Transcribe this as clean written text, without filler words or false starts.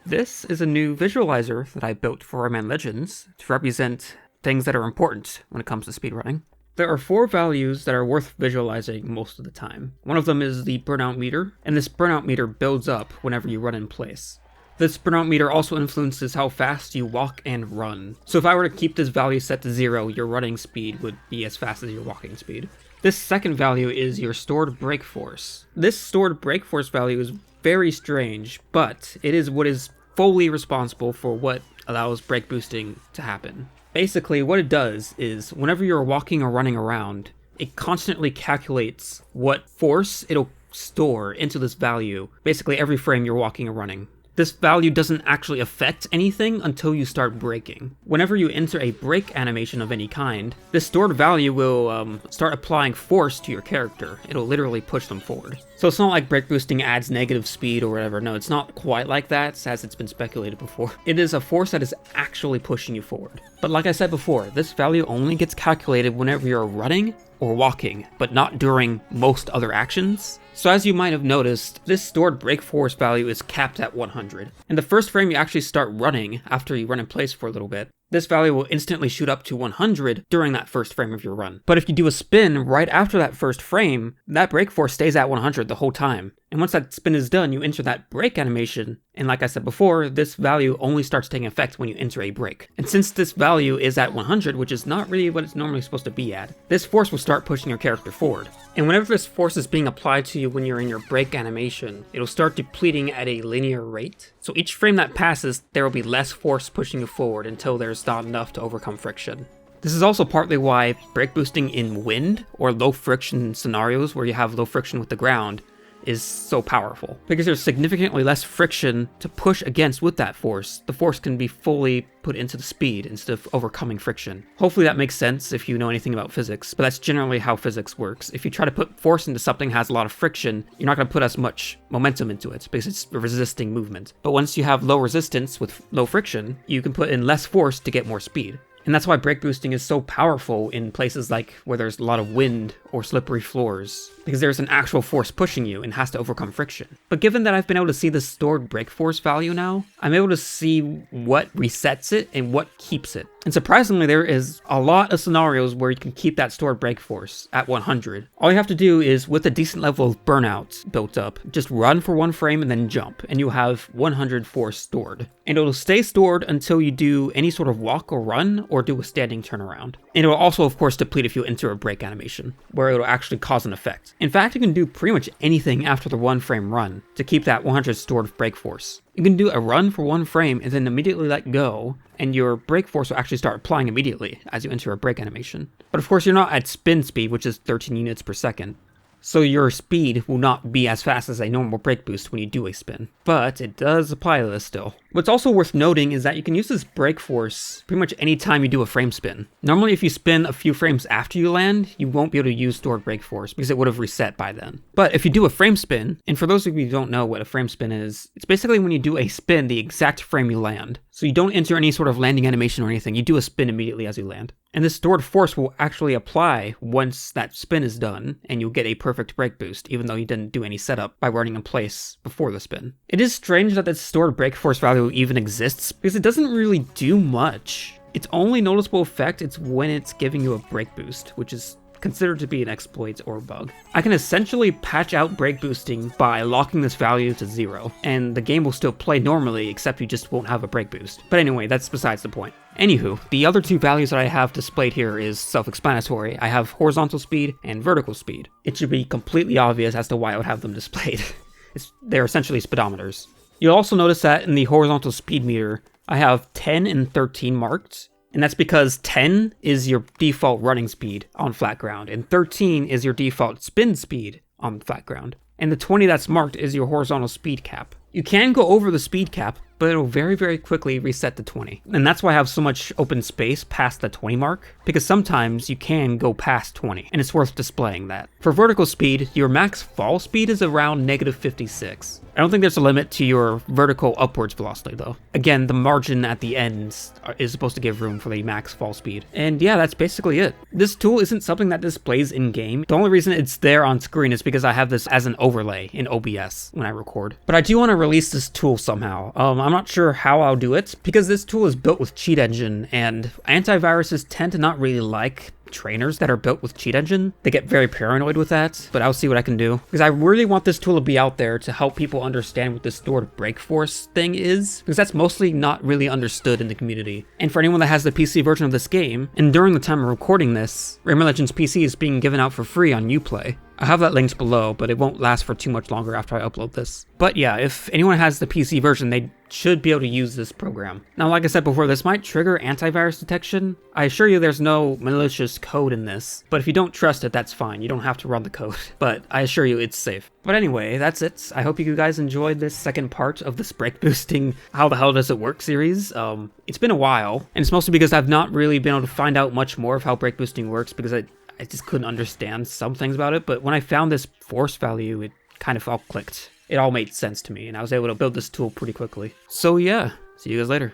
This is a new visualizer that I built for Rayman Legends to represent things that are important when it comes to speedrunning. There are 4 values that are worth visualizing most of the time. One of them is the burnout meter, and this burnout meter builds up whenever you run in place. This burnout meter also influences how fast you walk and run. So if I were to keep this value set to 0, your running speed would be as fast as your walking speed. This second value is your stored brake force. This stored brake force value is very strange, but it is what is fully responsible for what allows brake boosting to happen. Basically, what it does is whenever you're walking or running around, it constantly calculates what force it'll store into this value, basically every frame you're walking or running. This value doesn't actually affect anything until you start braking. Whenever you enter a brake animation of any kind, this stored value will start applying force to your character. It'll literally push them forward. So it's not like brake boosting adds negative speed or whatever. No, it's not quite like that, as it's been speculated before. It is a force that is actually pushing you forward. But like I said before, this value only gets calculated whenever you're running or walking, but not during most other actions. So as you might have noticed, this stored brake force value is capped at 100. And the first frame you actually start running, after you run in place for a little bit, this value will instantly shoot up to 100 during that first frame of your run. But if you do a spin right after that first frame, that brake force stays at 100 the whole time. And once that spin is done, you enter that brake animation, and like I said before, this value only starts taking effect when you enter a brake. And since this value is at 100, which is not really what it's normally supposed to be at, this force will start pushing your character forward. And whenever this force is being applied to you when you're in your brake animation, it'll start depleting at a linear rate. So each frame that passes, there will be less force pushing you forward until there's not enough to overcome friction. This is also partly why brake boosting in wind or low friction scenarios where you have low friction with the ground is so powerful. Because there's significantly less friction to push against with that force, the force can be fully put into the speed instead of overcoming friction. Hopefully that makes sense if you know anything about physics, but that's generally how physics works. If you try to put force into something that has a lot of friction, you're not going to put as much momentum into it because it's resisting movement. But once you have low resistance with low friction, you can put in less force to get more speed. And that's why brake boosting is so powerful in places like where there's a lot of wind or slippery floors, because there's an actual force pushing you and has to overcome friction. But given that I've been able to see the stored brake force value now, I'm able to see what resets it and what keeps it. And surprisingly, there is a lot of scenarios where you can keep that stored brake force at 100. All you have to do is, with a decent level of burnout built up, just run for 1 frame and then jump, and you'll have 100 force stored. And it'll stay stored until you do any sort of walk or run, or do a standing turnaround. And it will also, of course, deplete if you enter a brake animation, where it'll actually cause an effect. In fact, you can do pretty much anything after the 1 frame run to keep that 100 stored brake force. You can do a run for 1 frame and then immediately let go, and your brake force will actually start applying immediately as you enter a brake animation. But of course, you're not at spin speed, which is 13 units per second. So your speed will not be as fast as a normal brake boost when you do a spin. But it does apply to this still. What's also worth noting is that you can use this brake force pretty much any time you do a frame spin. Normally if you spin a few frames after you land, you won't be able to use stored brake force because it would have reset by then. But if you do a frame spin, and for those of you who don't know what a frame spin is, it's basically when you do a spin the exact frame you land. So you don't enter any sort of landing animation or anything, you do a spin immediately as you land. And this stored force will actually apply once that spin is done, and you'll get a perfect brake boost, even though you didn't do any setup by running in place before the spin. It is strange that this stored brake force value even exists, because it doesn't really do much. Its only noticeable effect is when it's giving you a brake boost, which is considered to be an exploit or bug. I can essentially patch out brake boosting by locking this value to 0, and the game will still play normally, except you just won't have a brake boost. But anyway, that's besides the point. Anywho, the other 2 values that I have displayed here is self-explanatory. I have horizontal speed and vertical speed. It should be completely obvious as to why I would have them displayed. They're essentially speedometers. You'll also notice that in the horizontal speed meter, I have 10 and 13 marked. And that's because 10 is your default running speed on flat ground, and 13 is your default spin speed on flat ground. And the 20 that's marked is your horizontal speed cap. You can go over the speed cap, but it'll very, very quickly reset to 20. And that's why I have so much open space past the 20 mark, because sometimes you can go past 20, and it's worth displaying that. For vertical speed, your max fall speed is around -56. I don't think there's a limit to your vertical upwards velocity though. Again, the margin at the end is supposed to give room for the max fall speed. And yeah, that's basically it. This tool isn't something that displays in-game. The only reason it's there on screen is because I have this as an overlay in OBS when I record. But I do want to release this tool somehow. I'm not sure how I'll do it, because this tool is built with Cheat Engine, and antiviruses tend to not really like trainers that are built with Cheat Engine. They get very paranoid with that, but I'll see what I can do. Because I really want this tool to be out there to help people understand what this stored break force thing is, because that's mostly not really understood in the community. And for anyone that has the PC version of this game, and during the time of recording this, Rayman Legends PC is being given out for free on Uplay. I have that linked below, but it won't last for too much longer after I upload this. But yeah, if anyone has the PC version, they should be able to use this program. Now, like I said before, this might trigger antivirus detection. I assure you there's no malicious code in this, but if you don't trust it, that's fine. You don't have to run the code, but I assure you it's safe. But anyway, that's it. I hope you guys enjoyed this second part of this break boosting How the Hell Does It Work series. It's been a while, and it's mostly because I've not really been able to find out much more of how break boosting works, because I just couldn't understand some things about it. But when I found this force value, it kind of all clicked. It all made sense to me, and I was able to build this tool pretty quickly. So yeah, see you guys later.